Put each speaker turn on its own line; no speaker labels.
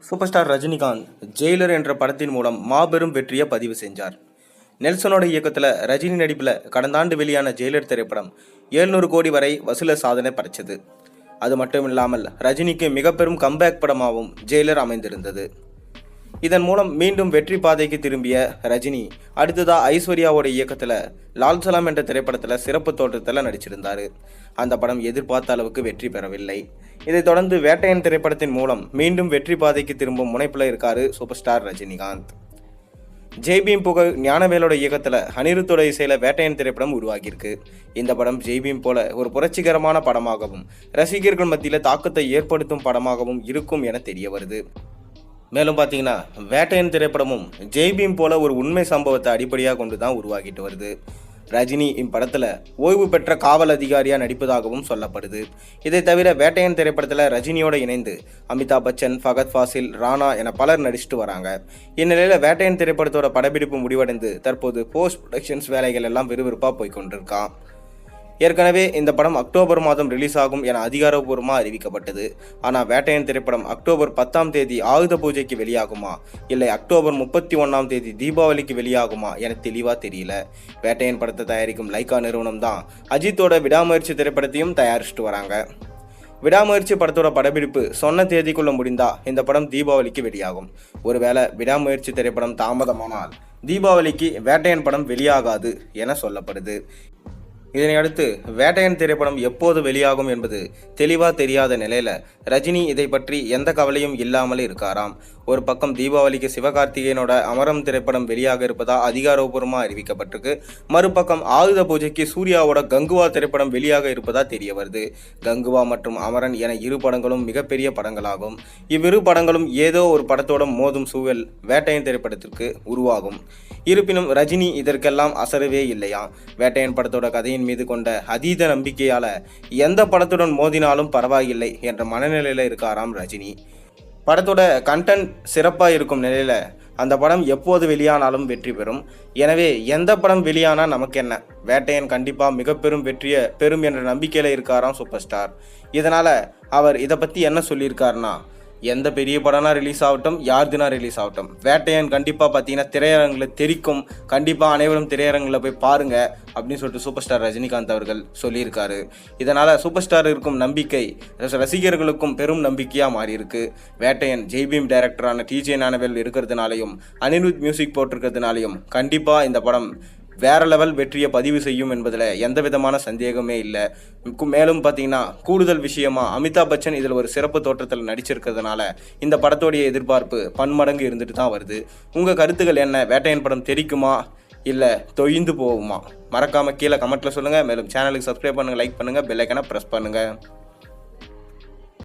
Super star Rajinikanth Jailer என்ற படத்தின் மூலம் மாபெரும் வெற்றியை பதிவு செஞ்சார். நெல்சனோட இயக்கத்தில் ரஜினி நடிப்பில் கடந்த ஆண்டு வெளியான ஜெயிலர் திரைப்படம் 700 கோடி வரை வசூல சாதனை படைச்சது. அது மட்டும் இல்லாமல் ரஜினிக்கு மிக பெரும் கம்பேக் படமாகவும் ஜெயிலர் அமைந்திருந்தது. இதன் மூலம் மீண்டும் வெற்றி பாதைக்கு திரும்பிய ரஜினி அடுத்ததா ஐஸ்வர்யாவோட இயக்கத்தில் லால் சலாம் என்ற திரைப்படத்தில் சிறப்பு தோற்றத்தில் நடிச்சிருந்தார். அந்த படம் எதிர்பார்த்த அளவுக்கு வெற்றி பெறவில்லை. இதைத் தொடர்ந்து வேட்டையன் திரைப்படத்தின் மூலம் மீண்டும் வெற்றி பாதைக்கு திரும்பும் முனைப்பில் இருக்காரு சூப்பர் ஸ்டார் ரஜினிகாந்த். ஜெய்பீம் புகழ் ஞானவேலோட இயக்கத்தில் அனிருத்தோட இசையில் வேட்டையன் திரைப்படம் உருவாகியிருக்கு. இந்த படம் ஜெய்பீம் போல ஒரு புரட்சிகரமான படமாகவும் ரசிகர்கள் மத்தியில் தாக்கத்தை ஏற்படுத்தும் படமாகவும் இருக்கும் என தெரிய வருது. மேலும் பார்த்தீங்கன்னா வேட்டையன் திரைப்படமும் ஜெய்பீம் போல ஒரு உண்மை சம்பவத்தை அடிப்படையாக கொண்டு தான் உருவாகிட்டு வருது. ரஜினி இப்படத்தில் ஓய்வு பெற்ற காவல் அதிகாரியாக நடிப்பதாகவும் சொல்லப்படுது. இதை தவிர வேட்டையன் திரைப்படத்தில் ரஜினியோட இணைந்து அமிதாப் பச்சன், ஃபகத் ஃபாசில், ராணா என பலர் நடிச்சுட்டு வராங்க. இந்நிலையில் வேட்டையன் திரைப்படத்தோட படப்பிடிப்பு முடிவடைந்து தற்போது போஸ்ட் ப்ரொடக்ஷன்ஸ் வேலைகள் எல்லாம் விறுவிறுப்பாக போய்கொண்டிருக்கான். ஏற்கனவே இந்த படம் அக்டோபர் மாதம் ரிலீஸ் ஆகும் என அதிகாரப்பூர்வமாக அறிவிக்கப்பட்டது. ஆனால் வேட்டையன் திரைப்படம் அக்டோபர் 10ஆம் தேதி ஆயுத பூஜைக்கு வெளியாகுமா இல்லை அக்டோபர் 31ஆம் தேதி தீபாவளிக்கு வெளியாகுமா என தெளிவாக தெரியல. வேட்டையன் படத்தை தயாரிக்கும் லைக்கா நிறுவனம் தான் அஜித்தோட விடாமுயற்சி திரைப்படத்தையும் தயாரிச்சுட்டு வராங்க. விடாமுயற்சி படத்தோட படப்பிடிப்பு சொன்ன தேதிக்குள்ள முடிந்தா இந்த படம் தீபாவளிக்கு வெளியாகும். ஒருவேளை விடாமுயற்சி திரைப்படம் தாமதமானால் தீபாவளிக்கு வேட்டையன் படம் வெளியாகாது என சொல்லப்படுது. இதனை அடுத்து வேட்டையன் திரைப்படம் எப்போது வெளியாகும் என்பது தெளிவாக தெரியாத நிலையில் ரஜினி இதை பற்றி எந்த கவலையும் இல்லாமல் இருக்காராம். ஒரு பக்கம் தீபாவளிக்கு சிவகார்த்திகேயனோட அமரம் திரைப்படம் வெளியாக இருப்பதா அதிகாரப்பூர்வமாக அறிவிக்கப்பட்டிருக்கு. மறுபக்கம் ஆயுத பூஜைக்கு சூர்யாவோட கங்குவா திரைப்படம் வெளியாக இருப்பதா தெரிய வருது. கங்குவா மற்றும் அமரன் என இரு படங்களும் மிகப்பெரிய படங்களாகும். இவ்விரு படங்களும் ஏதோ ஒரு படத்தோட மோதும் சூழல் வேட்டையன் திரைப்படத்திற்கு உருவாகும். இருப்பினும் ரஜினி இதற்கெல்லாம் அசரவே இல்லையா. வேட்டையன் படத்தோட கதையின் மீது கொண்ட அதீத நம்பிக்கையால எந்த படத்துடன் மோதினாலும் பரவாயில்லை என்ற மனநிலையில இருக்காராம் ரஜினி. படத்தோட கண்டென்ட் சிறப்பாக இருக்கும் நிலையில அந்த படம் எப்போது வெளியானாலும் வெற்றி பெறும். எனவே எந்த படம் வெளியானா நமக்கு என்ன, வேட்டையன் கண்டிப்பாக மிக பெரும் வெற்றியை பெறும் என்ற நம்பிக்கையில் இருக்காராம் சூப்பர் ஸ்டார். இதனால் அவர் இதை பற்றி என்ன சொல்லியிருக்காருன்னா, எந்த பெரிய படம்னா ரிலீஸ் ஆகட்டும், யார் தினம் ரிலீஸ் ஆகட்டும், வேட்டையன் கண்டிப்பாக பார்த்தீங்கன்னா திரையரங்கில் தெரிக்கும், கண்டிப்பாக அனைவரும் திரையரங்கில் போய் பாருங்கள் அப்படின்னு சொல்லிட்டு சூப்பர் ஸ்டார் ரஜினிகாந்த் அவர்கள் சொல்லியிருக்காரு. இதனால் சூப்பர் ஸ்டார் இருக்கும் நம்பிக்கை ரசிகர்களுக்கும் பெரும் நம்பிக்கையாக மாறியிருக்கு. வேட்டையன் ஜெய்பீம் டைரக்டரான டிஜே ஞானவேல் இருக்கிறதுனாலையும் அனிருத் மியூசிக் போட்டிருக்கிறதுனாலையும் கண்டிப்பாக இந்த படம் வேற லெவல் வெற்றியை பதிவு செய்யும் என்பதில் எந்த விதமான சந்தேகமே இல்லை. மேலும் பார்த்தீங்கன்னா கூடுதல் விஷயமா அமிதாப் பச்சன் இதில் ஒரு சிறப்பு தோற்றத்தில் நடிச்சிருக்கிறதுனால இந்த படத்தோடைய எதிர்பார்ப்பு பன்மடங்கு இருந்துட்டு தான் வருது. உங்கள் கருத்துக்கள் என்ன? வேட்டையன் படம் தெரிக்குமா இல்லை தொய்ந்து போகுமா? மறக்காமல் கீழே கமெண்ட்டில் சொல்லுங்கள். மேலும் சேனலுக்கு சப்ஸ்கிரைப் பண்ணுங்கள், லைக் பண்ணுங்கள், பெல் ஐக்கானை ப்ரெஸ் பண்ணுங்கள்.